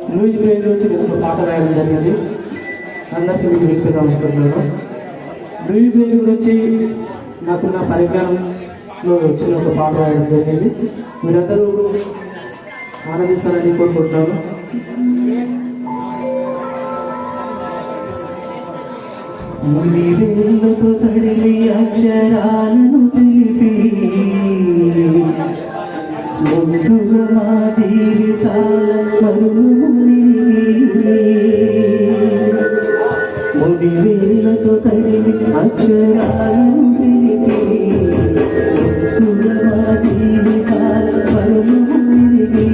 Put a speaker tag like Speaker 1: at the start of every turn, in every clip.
Speaker 1: Louis Braille నుంచి నేను ఒక పాట రాయడం జరిగింది. అందరికీ మీకు వినిపిద్దాం అనుకుంటున్నాను. లూయి బ్రెయిల్ గురించి నాకున్న పరిజ్ఞానంలో వచ్చిన ఒక పాట రాయడం జరిగింది. మీరందరూ ఆనందిస్తారని కోరుకుంటున్నాను. ముని వేళ్ళతో తడిలి అక్షరాలను తెలిపి ముందుగా మా జీవితాల మరుముని ముని వేళ్ళతో తడిలి అక్షరాలను తెలిపి ముందుగా మా జీవితాల మరుముని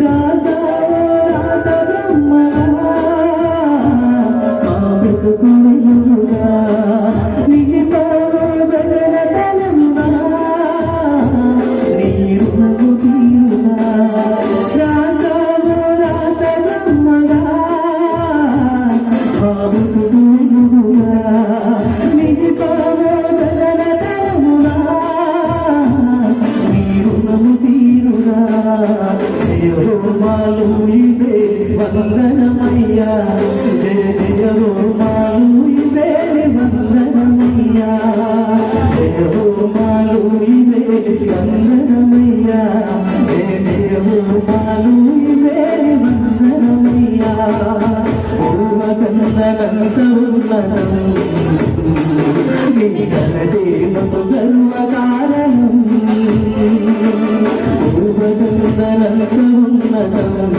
Speaker 1: రాజావో రాత బ్రహ్మగా మా బ్రతుకులుగా నిలిపావో గగనతలంగా నీ రుణము తీరుగా రాజావో రాత బ్రహ్మగా మా బ్రతుకులుగా నిలిపావో గగనతలంగా నీ రుణము తీరుగా జయహోమాలు ఇదే వందనమయ్యా జయ జయహోమాలు ఇదే వందనమయ్యా జయహోమాలు ఇదే వందనమయ్యా జయ జయహోమాలు ఇదే వందనమయ్యా పూర్వకందనంత ఉన్నతం నీ ఘనదేవము గర్వకారణం పూర్వకందనంత ఉన్నతం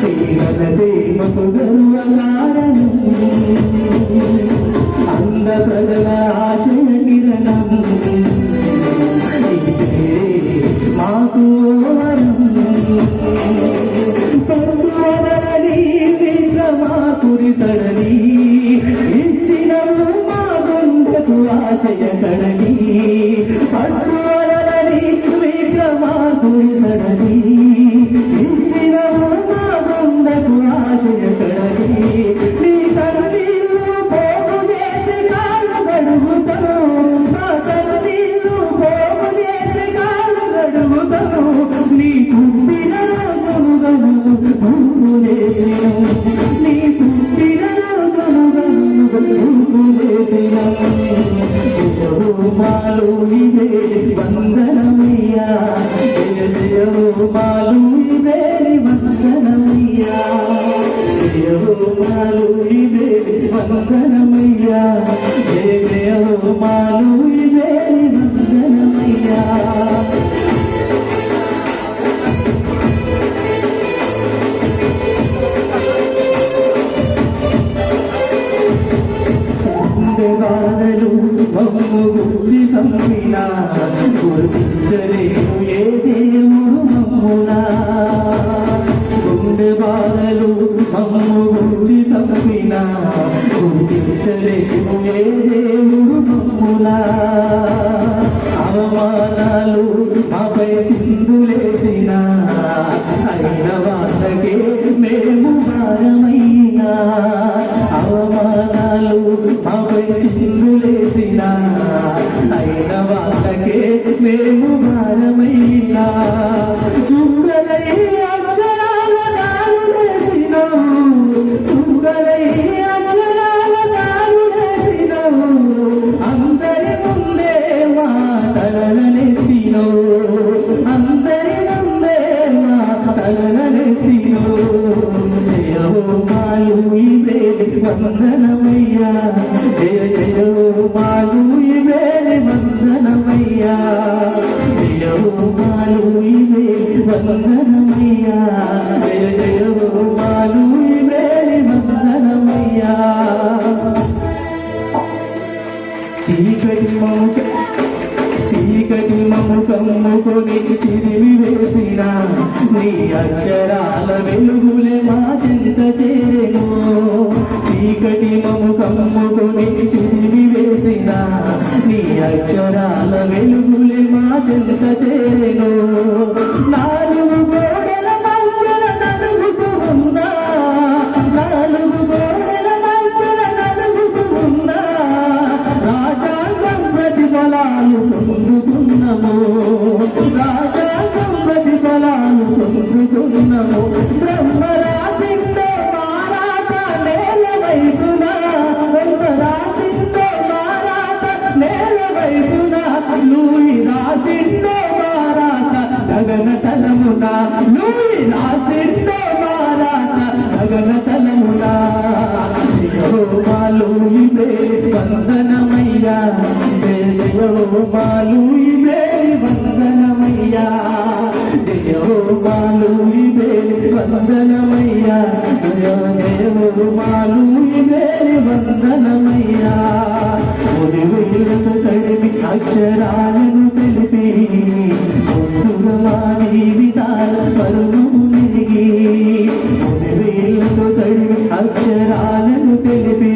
Speaker 1: నీ ఘనదేవము గర్వకారణం అంద ప్రజల ఆశయ కిరణం ఇదే మాకు వరం పట్టువదలని విక్రమాకుడి సడలి ఇచ్చిన మా గుండెకు ఆశయ కడలి పట్టువదలని విక్రమాకుడి సడలి ఇచ్చిన మా గుండెకు ఆశయ కడలి నీ తల్లిలు పోగు చేసి కాలు గడుగుతాను మా తల్లిలు పోగు చేసి కాలు గడుగుతాను నీ పుట్టిన రోజుగను పువ్వు చేసిన నీ పుట్టిన రోజుగను పువ్వు చేసిన జయహోమాలు ఇదే వందనమయ్యా జయ జయహోమాలు ఇదే వందనమయ్యా జయహోమాలు ఇదే వందనమయ్యా జయ జయహోమాలు ఇదే వందనమయ్యా వాదలు మమ్ము గుర్చి సంపినా గుర్తించలేము ఏ దేవుడు మమ్మునా గుండె బాధలు మమ్ము గుర్చి సంపినా గుర్తించలేము ఏ దేవుడు మమ్మునా అవమానాలు మాపై చిందులేసిన అయిన వాళ్ళకే మేము భారమైనా అవమానాలు మాపై చిందులేసిన అయిన వాళ్ళకే మేము భారమైనా చుక్కలై అక్షరాల దారులేసినావు చుక్కలై అక్షరాల దారులేసినావు అందరి ముందే మా తలనెత్తినో అందరి ముందే మా తలనెత్తినో జయహోమాలు ఇదే వందనమయ్యా జయ జయహోమాలు ఇదే వందనమయ్యా జయహోమాలు ఇదే వందనమయ్యా జయ జయహోమాలు ఇదే వందనమయ్యా చీకటి మము కమ్ముకొని చిరిమి వేసిన నీ అక్షరాల వెలుగులే మా చెంత చేరెను చీకటి మము కమ్ముకొని చిరిమి వేసిన నీ అక్షరాల వెలుగులే మా చెంత చేరెను నాలుగు గోడల మధ్యన నలుగుతూ ఉన్నా నాలుగు గోడల మధ్యన నలుగుతూ ఉన్నా రాజాంగం ప్రతిఫలాలు పొందుతున్నాము రాజాంగం ప్రతిఫలాలు పొందుతున్నాము తలమున లూయి రాసిందో మారాత గగన తలమున యెహోవా లూయి మేలి వందనమయ్యా యెహోవా లూయి మేలి వందనమయ్యా యెహోవా లూయి మేలి వందనమయ్యా యెహోవా లూయి మేలి వందనమయ్యా ఉరివేలుతో తడిమి అక్షరాలను తెలిపి ముందుగా జీవితాల పరుగు నిరిగి ఉరివేలుతో తడిమి అక్షరాలను తెలిపి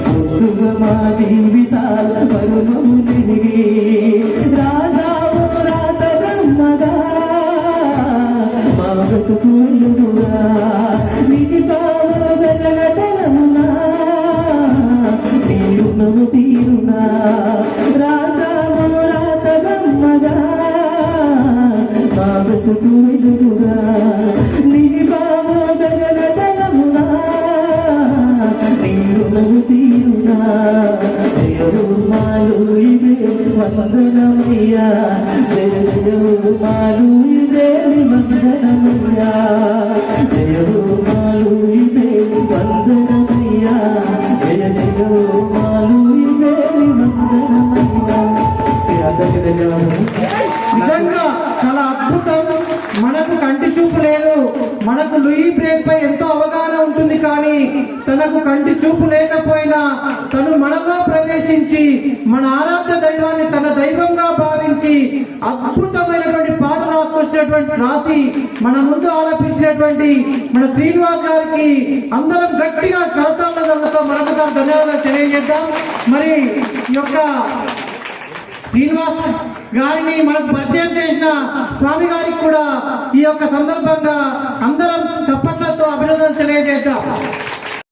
Speaker 1: ముందుగా జీవితాల పరుగు నిరిగి రాజావు రాత బ్రహ్మగా మా బ్రతుకు వెలుగుగా తీరునము తీరునా రాసామురాత బ్రహ్మగా మా బ్రతుకు వెలుగుగా నీ బావో గగన తలమునా తీరునము తీరునా జయమాలు ఇదే వందనమయ్యా జయమాలు ఇదే వందనమయ్యా జయమాలు ఇదే వందనమయ్యా
Speaker 2: నిజంగా చాలా అద్భుతం. మనకు కంటి చూపు లేదు, మనకు లూయి బ్రేక్ పై ఎంతో అవగాహన ఉంటుంది, కానీ తనకు కంటి చూపు లేకపోయినా తను మనలో ప్రవేశించి మన ఆరాధ్య దైవాన్ని తన దైవంగా భావించి అద్భుతమైనటువంటి పాట రాసి మన ముందు ఆలపించినటువంటి మన శ్రీనివాస్ గారికి అందరం గట్టిగా కరతాళతో మరొకసారి ధన్యవాదాలు తెలియజేద్దాం. మరి ఈ యొక్క శ్రీనివాస్ గారిని మనకు పరిచయం చేసిన స్వామి గారికి కూడా ఈ యొక్క సందర్భంగా